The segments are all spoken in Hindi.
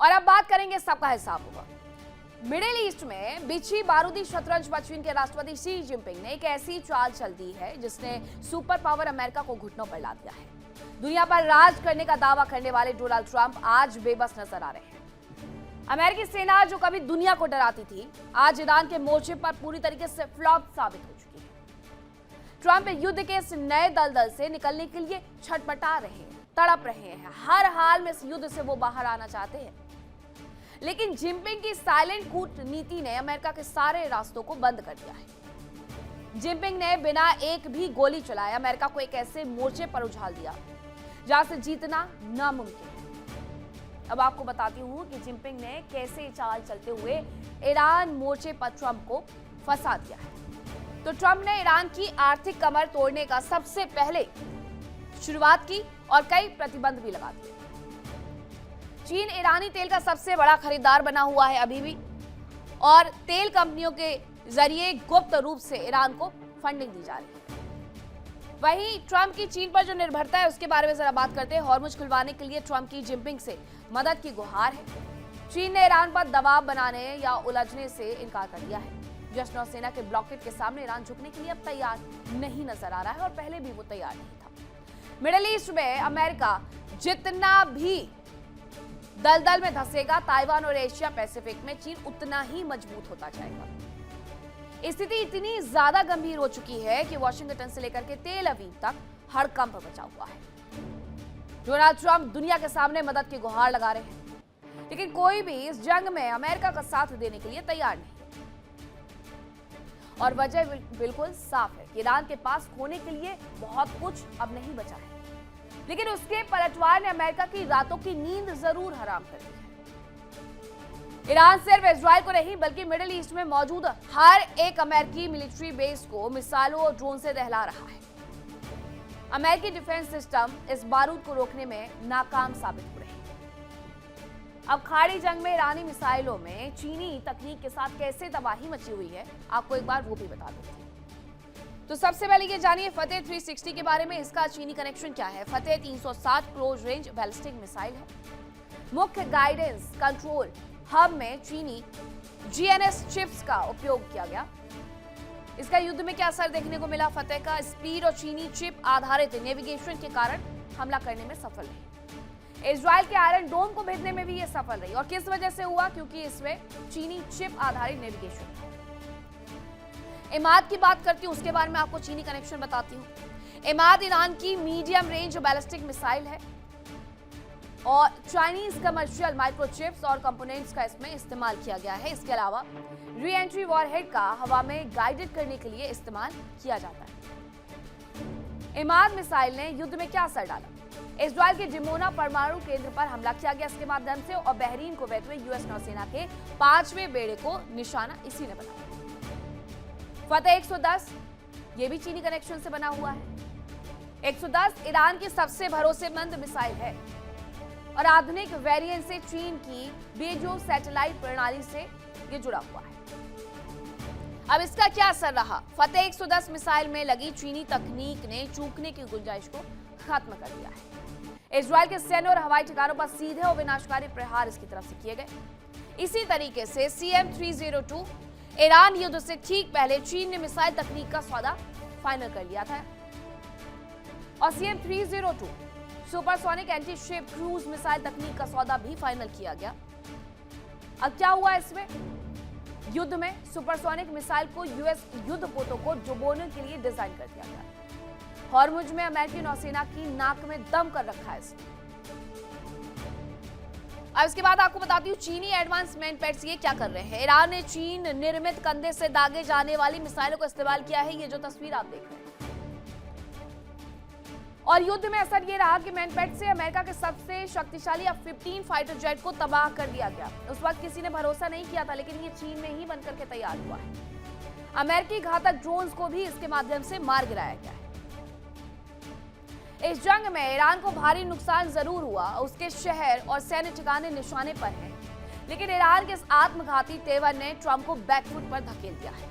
और अब बात करेंगे सबका हिसाब होगा। मिडिल ईस्ट में बिछी बारूदी शतरंज पर चीन के राष्ट्रपति शी जिनपिंग ने एक ऐसी चाल चल दी है जिसने सुपर पावर अमेरिका को घुटनों पर ला दिया है। दुनिया पर राज करने का दावा करने वाले डोनाल्ड ट्रंप आज बेबस नजर आ रहे हैं। अमेरिकी सेना जो कभी दुनिया को डराती थी, आज ईरान के मोर्चे पर पूरी तरीके से फ्लॉप साबित हो चुकी है। ट्रंप युद्ध के इस नए दलदल से निकलने के लिए छटपटा रहे हैं, तड़प रहे हैं। हर हाल में इस युद्ध से वो बाहर आना चाहते हैं, लेकिन जिनपिंग की साइलेंट कूटनीति ने अमेरिका के सारे रास्तों को बंद कर दिया है। जिनपिंग ने बिना एक भी गोली चलाए अमेरिका को एक ऐसे मोर्चे पर उछाल दिया जहां से जीतना नामुमकिन है। अब आपको बताती हूं कि जिनपिंग ने कैसे चाल चलते हुए ईरान मोर्चे पर ट्रंप को फंसा दिया है। तो ट्रंप ने ईरान की आर्थिक कमर तोड़ने का सबसे पहले शुरुआत की और कई प्रतिबंध भी लगा दिए। चीन ईरानी तेल का सबसे बड़ा खरीदार बना हुआ है अभी भी, और तेल कंपनियों के जरिए गुप्त रूप से ईरान को फंडिंग दी जा रही है। वहीं ट्रंप की चीन पर जो निर्भरता है उसके बारे में जरा बात करते हैं। हॉर्मुज खुलवाने के लिए ट्रंप की जिनपिंग से मदद की गुहार है। चीन ने ईरान पर दबाव बनाने या उलझने से इनकार कर दिया है। जस नौसेना के ब्लॉकेट के सामने ईरान झुकने के लिए अब तैयार नहीं नजर आ रहा है, और पहले भी वो तैयार नहीं था। मिडिल ईस्ट में अमेरिका जितना भी दलदल में धंसेगा, ताइवान और एशिया पैसिफिक में चीन उतना ही मजबूत होता जाएगा। स्थिति इतनी ज्यादा गंभीर हो चुकी है कि वॉशिंगटन से लेकर के तेल अवीव तक हड़कंप मचा हुआ है। डोनाल्ड ट्रंप दुनिया के सामने मदद की गुहार लगा रहे हैं, लेकिन कोई भी इस जंग में अमेरिका का साथ देने के लिए तैयार नहीं है। और वजह बिल्कुल साफ है कि ईरान के पास खोने के लिए बहुत कुछ अब नहीं बचा है, लेकिन उसके पलटवार ने अमेरिका की रातों की नींद जरूर हराम कर दी है। ईरान सिर्फ इजराइल को नहीं बल्कि मिडिल ईस्ट में मौजूद हर एक अमेरिकी मिलिट्री बेस को मिसाइलों और ड्रोन से दहला रहा है। अमेरिकी डिफेंस सिस्टम इस बारूद को रोकने में नाकाम साबित हो रहे हैं। अब खाड़ी जंग में ईरानी मिसाइलों में चीनी तकनीक के साथ कैसे तबाही मची हुई है, आपको एक बार वो भी बता देते हैं। तो सबसे पहले ये जानिए फतेह 360 के बारे में। इसका चीनी कनेक्शन क्या है? फतेह 360 क्लोज रेंज बैलिस्टिक मिसाइल है। मुख्य गाइडेंस कंट्रोल हब में चीनी GNS चिप्स का उपयोग किया गया। इसका युद्ध में क्या असर देखने को मिला? फतेह का स्पीड और चीनी चिप आधारित नेविगेशन के कारण हमला करने में सफल रही। इजराइल के आयरन डोम को भेदने में भी ये सफल रही, और किस वजह से हुआ? क्योंकि इसमें चीनी चिप आधारित नेविगेशन था। इमाद की बात करती हूँ, उसके बारे में आपको चीनी कनेक्शन बताती हूँ। इमाद ईरान की मीडियम रेंज बैलिस्टिक मिसाइल है, और चाइनीज कमर्शियल माइक्रोचिप्स और कंपोनेंट्स का इसमें इस्तेमाल किया गया है। इसके अलावा री एंट्री वॉरहेड का हवा में गाइडेड करने के लिए इस्तेमाल किया जाता है। इमाद मिसाइल ने युद्ध में क्या असर डाला? इजराइल के डिमोना परमाणु केंद्र पर हमला किया गया इसके माध्यम से, और बहरीन को बहते हुए यूएस नौसेना के 5वें बेड़े को निशाना इसी ने बनाया। फतेह 110 ये भी चीनी कनेक्शन से बना हुआ है। 110 ईरान की सबसे भरोसेमंद मिसाइल है, और आधुनिक वेरिएंट से चीन की बेजो सैटेलाइट प्रणाली से ये जुड़ा हुआ है। अब इसका क्या असर रहा? फतेह 110 मिसाइल में लगी चीनी तकनीक ने चूकने की गुंजाइश को खत्म कर दिया है। इजराइल के सैन्य और हवाई ठिकानों पर सीधे और विनाशकारी प्रहार इसकी तरफ से किए गए। इसी तरीके से CM-302 ईरान युद्ध से ठीक पहले चीन ने मिसाइल तकनीक का सौदा फाइनल कर लिया था, और CM-302 supersonic anti ship cruise missile तकनीक का सौदा भी फाइनल किया गया। अब क्या हुआ इसमें? युद्ध में सुपरसोनिक मिसाइल को यूएस युद्धपोतों को डुबोने के लिए डिजाइन कर दिया गया। हॉर्मुज में अमेरिकी नौसेना की नाक में दम कर रखा है इसने। अब इसके बाद आपको बताती हूँ चीनी एडवांस मैनपेट्स ये क्या कर रहे हैं। ईरान ने चीन निर्मित कंधे से दागे जाने वाली मिसाइलों को इस्तेमाल किया है, ये जो तस्वीर आप देख रहे हैं। और युद्ध में असर ये रहा कि मैनपेट से अमेरिका के सबसे शक्तिशाली F-15 फाइटर जेट को तबाह कर दिया गया। उस वक्त किसी ने भरोसा नहीं किया था, लेकिन ये चीन में ही बनकर के तैयार हुआ है। अमेरिकी घातक ड्रोन्स को भी इसके माध्यम से मार गिराया गया है। इस जंग में ईरान को भारी नुकसान जरूर हुआ, उसके शहर और सैन्य ठिकाने निशाने पर हैं, लेकिन ईरान के इस आत्मघाती तेवर ने ट्रंप को बैकफुट पर धकेल दिया है।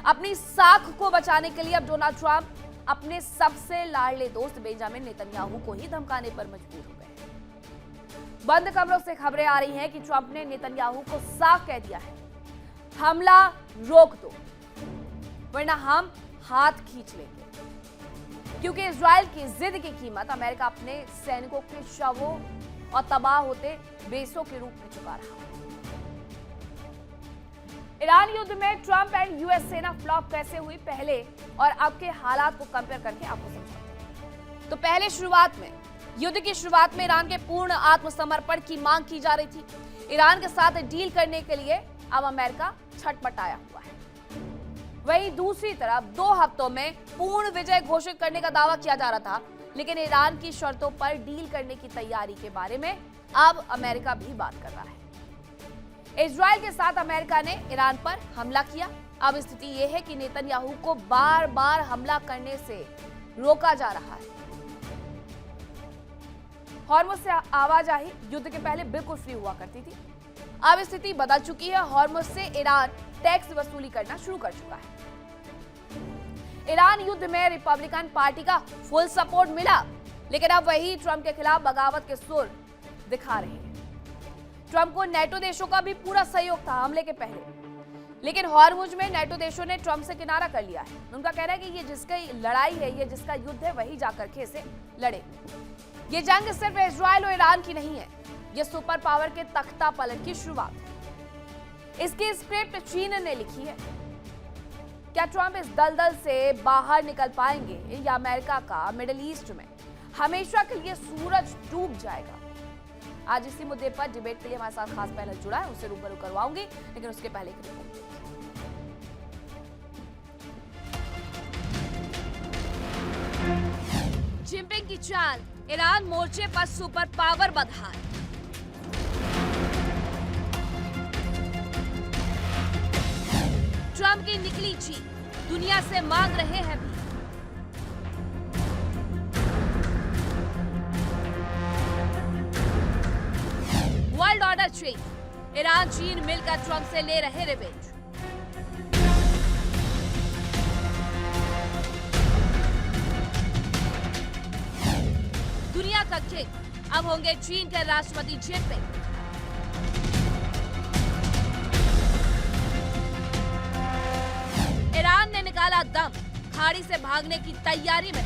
अपनी साख को बचाने के लिए अब डोनाल्ड ट्रंप अपने सबसे लाडले दोस्त बेंजामिन नेतन्याहू को ही धमकाने पर मजबूर हो गए। बंद कमरों से खबरें आ रही हैं कि ट्रंप ने नेतन्याहू को साफ कह दिया है, हमला रोक दो वरना हम हाथ खींच लेंगे, क्योंकि इजराइल की जिद की कीमत अमेरिका अपने सैनिकों के शवों और तबाह होते बेसों के रूप में चुका रहा। ईरान युद्ध में ट्रंप एंड यूएस सेना फ्लॉप कैसे हुई, पहले और अब के हालात को कंपेयर करके आपको समझाते हैं। तो पहले शुरुआत में, युद्ध की शुरुआत में ईरान के पूर्ण आत्मसमर्पण की मांग की जा रही थी। ईरान के साथ डील करने के लिए अब अमेरिका छटपटाया हुआ है। वहीं दूसरी तरफ 2 हफ्तों में पूर्ण विजय घोषित करने का दावा किया जा रहा था, लेकिन ईरान की शर्तों पर डील करने की तैयारी के बारे में अब अमेरिका भी बात कर रहा है। इजराइल के साथ अमेरिका ने ईरान पर हमला किया। अब स्थिति यह है कि नेतन्याहू को बार बार हमला करने से रोका जा रहा है। हॉर्मुज से आवाजाही युद्ध के पहले बिल्कुल फ्री हुआ करती थी, अब स्थिति बदल चुकी है। हॉर्मुज से ईरान टैक्स वसूली करना शुरू कर चुका है। ईरान युद्ध में रिपब्लिकन पार्टी का फुल सपोर्ट मिला, लेकिन अब वही ट्रंप के खिलाफ बगावत के सुर दिखा रहे हैं। ट्रंप को नेटो देशों का भी पूरा सहयोग था हमले के पहले, लेकिन हॉर्मुज में नेटो देशों ने ट्रंप से किनारा कर लिया है। उनका कहना है कि ये जिसकी लड़ाई है, ये जिसका युद्ध है, वही जाकर के इसे लड़े। ये जंग सिर्फ इजराइल और ईरान की नहीं है, ये सुपर पावर के तख्ता पलट की शुरुआत है। इसकी स्क्रिप्ट चीन ने लिखी है। क्या ट्रंप इस दलदल से बाहर निकल पाएंगे या अमेरिका का मिडिल ईस्ट में हमेशा के लिए सूरज डूब जाएगा? आज इसी मुद्दे पर डिबेट के लिए हमारे साथ खास पैनल जुड़ा है, उससे रूबरू करवाऊंगी, लेकिन उसके पहले एक रिपोर्ट। जिनपिंग की चाल, ईरान मोर्चे पर सुपर पावर बधार। ट्रंप की निकली चीख, दुनिया से मांग रहे हैं भी। वर्ल्ड ऑर्डर चेंज, ईरान चीन मिलकर ट्रंप से ले रहे रिवेंज। दुनिया का किंग अब होंगे चीन के राष्ट्रपति जिनपिंग। ईरान ने निकाला दम, खाड़ी से भागने की तैयारी में।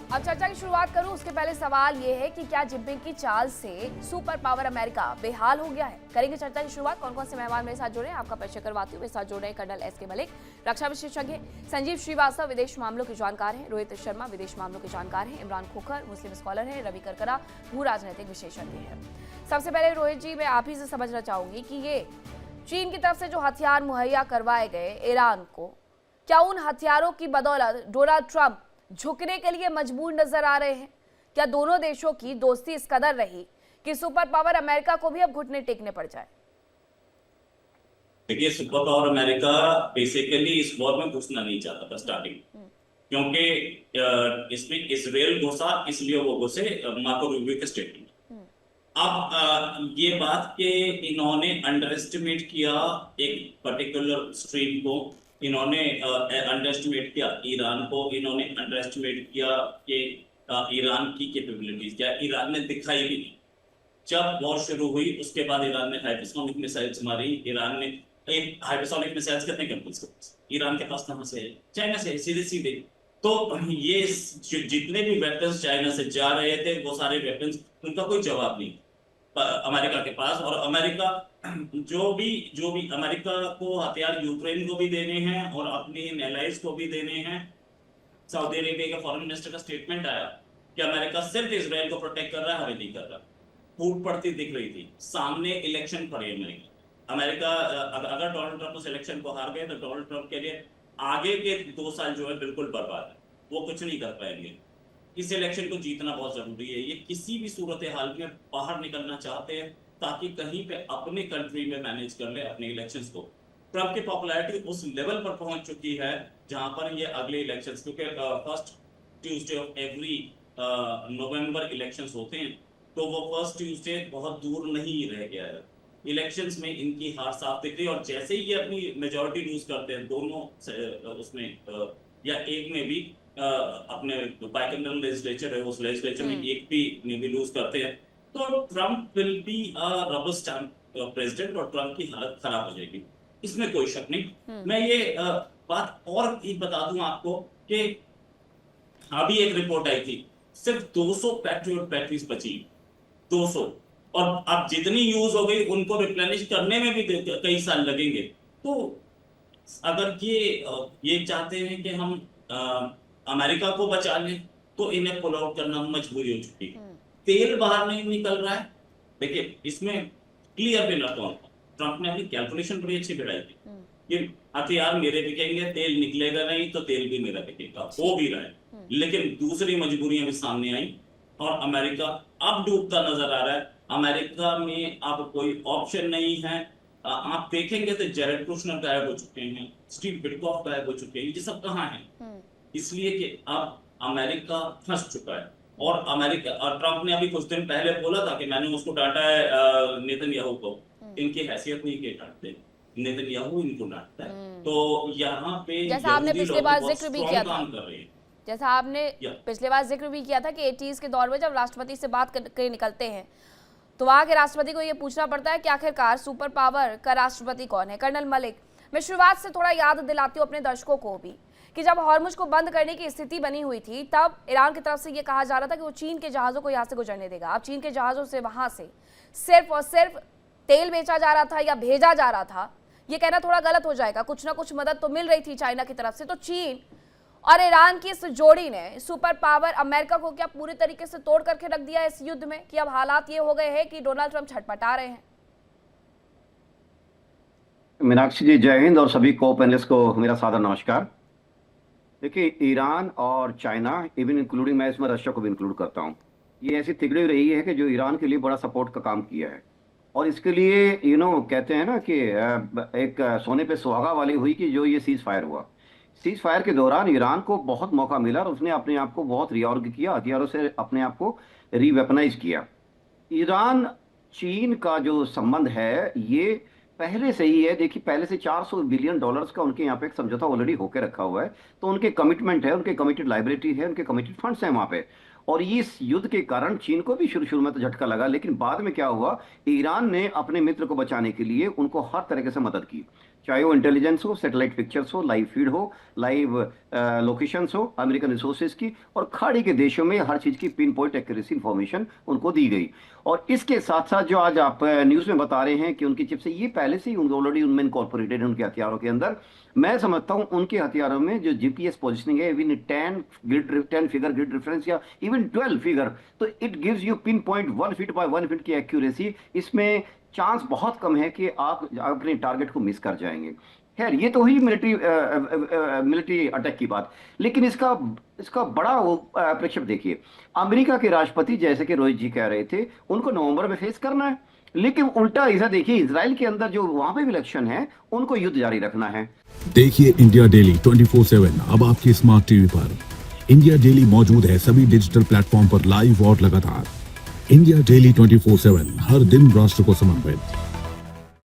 अब चर्चा की शुरुआत करूं उसके पहले सवाल यह है कि क्या जिनपिंग की चाल से सुपर पावर अमेरिका बेहाल हो गया है? करेंगे चर्चा की शुरुआत। कौन कौन से मेहमान मेरे साथ जुड़े हैं आपका परिचय करवाती हूँ। मेरे साथ जुड़ रहे हैं कर्नल एस के मलिक, रक्षा विशेषज्ञ, संजीव श्रीवास्तव विदेश मामलों के जानकार हैं, रोहित शर्मा विदेश मामलों के जानकार हैं, इमरान खोखर मुस्लिम स्कॉलर हैं, रवि करकरा भू राजनीतिक विशेषज्ञ हैं। सबसे पहले रोहित जी, मैं आप ही से समझना चाहूंगी कि ये चीन की तरफ से जो हथियार मुहैया करवाए गए ईरान को, क्या उन हथियारों की बदौलत डोनाल्ड ट्रंप झुकने के लिए मजबूर नजर आ रहे हैं? क्या दोनों देशों की दोस्ती इस कदर रही कि सुपर पावर अमेरिका को भी अब घुटने टेकने पड़ जाए? देखिए, सुपर पावर अमेरिका बेसिकली इस वॉर में घुसना नहीं चाहता था स्टार्टिंग, क्योंकि इसमें इजराइल घुसा, इसलिए वो घुसे मार्को रूबियो के स्टेटमेंट। अब ये बात कि इन्होंने अंडर एस्टिमेट किया एक पर्टिकुलर स्ट्रीम को, इन्होंने अंडर एस्टिमेट किया ईरान को, इन्होंने अंडर एस्टिमेट किया कि ईरान की कैपेबिलिटीज क्या, ईरान ने दिखाई भी नहीं। जब वॉर शुरू हुई उसके बाद ईरान ने हाइपरसोनिक मिसाइल्स मारी। ईरान ने हाइपरसोनिक मिसाइल्स कितने कंट्रीज के पास? ईरान के पास कहां से है? चाइना से, सीधे सीधे। तो ये जितने भी वेपन्स चाइना से जा रहे थे, वो सारे वेपन्स, उनका कोई जवाब नहीं अमेरिका के पास। और अमेरिका जो भी अमेरिका को हथियार यूक्रेन को भी देने हैं और अपने एलाइज को भी देने हैं। सऊदी अरेबिया के फॉरेन मिनिस्टर का स्टेटमेंट आया कि अमेरिका सिर्फ इजराइल को प्रोटेक्ट कर रहा है, हमें नहीं कर रहा। फूट पड़ती दिख रही थी। सामने इलेक्शन पड़े अमेरिका अगर डोनाल्ड ट्रंप उस इलेक्शन को हार गए तो डोनाल्ड ट्रंप के लिए आगे के 2 साल जो है बिल्कुल बर्बाद है, वो कुछ नहीं कर पाएंगे। इस इलेक्शन को जीतना बहुत जरूरी है। ये किसी भी सूरत हाल में बाहर निकलना चाहते हैं ताकि कहीं पे अपने कंट्री में मैनेज कर ले अपने इलेक्शंस को। ट्रंप की पॉपुलैरिटी उस लेवल पर पहुंच चुकी है जहां पर ये अगले इलेक्शंस, क्योंकि first Tuesday of every November elections होते हैं, तो वो फर्स्ट ट्यूसडे बहुत दूर नहीं रह गया है। इलेक्शंस में इनकी हार साफ दिख रही है, और जैसे ही ये अपनी मेजॉरिटी लूज करते हैं दोनों उसमें या एक में भी, अपने बाइकैमरल लेजिस्लेचर है, उस लेजिस्लेचर में एक भी नेवी लूज करते हैं तो Trump will be a rubber stamp president और ट्रम्प की हालत खराब हो जाएगी, इसमें कोई शक नहीं। मैं ये बात और एक बता दूं आपको कि अभी एक रिपोर्ट आई थी, सिर्फ 200 पैट्रियट बैटरीज बची, 200, और अब जितनी यूज हो गई उनको रिप्लेनिश करने में भी कई साल लगेंगे। तो अगर ये चाहते हैं कि हम अमेरिका को बचा लें तो इन्हें पुल आउट करना मजबूरी हो चुकी है। तेल बाहर नहीं निकल रहा है। देखिए इसमें क्लियर विनर कौन था? ट्रम्प ने अपनी कैलकुलेशन बड़ी अच्छी बढ़ाई थी कि हथियार मेरे बिकेंगे, तेल निकलेगा नहीं तो तेल भी मेरा बिकेगा, हो भी रहा है। लेकिन दूसरी मजबूरियां भी सामने आई और अमेरिका अब डूबता नजर आ रहा है। अमेरिका में अब कोई ऑप्शन नहीं है। आप देखेंगे तो जेरेड कुशनर गायब हो चुके हैं, स्टीव विटकॉफ गायब हो चुके हैं, ये सब कहाँ हैं? इसलिए कि अब अमेरिका फंस चुका है। और अमेरिका और ट्रम्प ने अभी कुछ दिन पहले बोला था कि मैंने उसको डांटा है नेतन्याहू को, इनकी हैसियत नहीं के डांटते, नेतन्याहू इनको डांटता है। तो यहाँ पे जैसा आपने पिछले बार जिक्र भी किया था, जैसा आपने पिछले बार जिक्र भी किया था कि 80s के दौर में जब राष्ट्रपति से बात करके निकलते हैं तो वहां के राष्ट्रपति को यह पूछना पड़ता है कि आखिरकार सुपर पावर का राष्ट्रपति कौन है। कर्नल मलिक, मैं शुरुआत से थोड़ा याद दिलाती हूँ अपने दर्शकों को भी कि जब हॉर्मुज को बंद करने की स्थिति बनी हुई थी तब ईरान की तरफ से यह कहा जा रहा था कि वो चीन के जहाजों को यहाँ से गुजरने देगा। अब चीन के जहाजों से वहां से सिर्फ और सिर्फ तेल बेचा जा रहा था या भेजा जा रहा था, ये कहना थोड़ा गलत हो जाएगा। कुछ ना कुछ मदद तो मिल रही थी चाइना की तरफ से। तो चीन और ईरान की इस जोड़ी ने सुपर पावर अमेरिका को क्या पूरी तरीके से तोड़ करके रख दिया इस युद्ध में कि अब हालात ये हो गए हैं कि डोनाल्ड ट्रंप छटपटा रहे हैं? मीनाक्षी जी जय हिंद और सभी को पैनलिस्ट को मेरा सादर नमस्कार। देखिए ईरान और चाइना, इवन इंक्लूडिंग मैं इसमें रशिया को भी इंक्लूड करता हूँ, ये ऐसी तिगड़ी रही है कि जो ईरान के लिए बड़ा सपोर्ट का काम किया है। और इसके लिए कहते हैं ना कि एक सोने पे सुहागा वाली हुई कि जो ये सीज फायर हुआ, सीज फायर के दौरान ईरान को बहुत मौका मिला और उसने अपने आप को बहुत रिऑर्ग किया, हथियारों से अपने आप को रीवेपनाइज किया। ईरान चीन का जो संबंध है ये पहले से ही है। देखिए पहले से $400 बिलियन का उनके यहाँ पे एक समझौता ऑलरेडी होकर रखा हुआ है। तो उनके कमिटमेंट है, उनके कमिटेड लाइबिलिटी है, उनके कमिटेड फंड्स हैं वहाँ पे। और इस युद्ध के कारण चीन को भी शुरू में तो झटका लगा, लेकिन बाद में क्या हुआ, ईरान ने अपने मित्र को बचाने के लिए उनको हर तरीके से मदद की, चाहे वो इंटेलिजेंस हो, सैटेलाइट पिक्चर्स हो, लाइव फीड हो, लाइव लोकेशंस हो, अमेरिकन रिसोर्सेज की, और खाड़ी के देशों में हर चीज़ की पिन पॉइंट एक्यूरेसी इंफॉर्मेशन उनको दी गई। और इसके साथ साथ जो आज आप न्यूज़ में बता रहे हैं कि उनकी चिप से ये पहले से ही ऑलरेडी उनमें इनकॉर्पोरेटेड है उनके हथियारों के अंदर। मैं समझता हूं उनके हथियारों में जो जीपीएस पोजिशनिंग है, इवन 10 फिगर ग्रिड रेफरेंस या इवन 12 फिगर, तो it gives you pin point 1 feet by 1 feet की एक्यूरेसी। इसमें चांस बहुत कम है कि आप अपने टारगेट को मिस कर जाएंगे। खैर ये तो हुई मिलिट्री अटैक की बात, लेकिन इसका बड़ा प्रेक्षक देखिए। अमेरिका के राष्ट्रपति, जैसे कि रोहित जी कह रहे थे, उनको नवंबर में फेस करना है, लेकिन उल्टा ऐसा देखिए इजराइल के अंदर जो वहां पे भी इलेक्शन है, उनको युद्ध जारी रखना है। देखिए इंडिया डेली 24/7 अब आपकी स्मार्ट टीवी पर। इंडिया डेली मौजूद है सभी डिजिटल प्लेटफॉर्म पर लाइव और लगातार। इंडिया डेली 24/7 हर दिन राष्ट्र को समर्पित।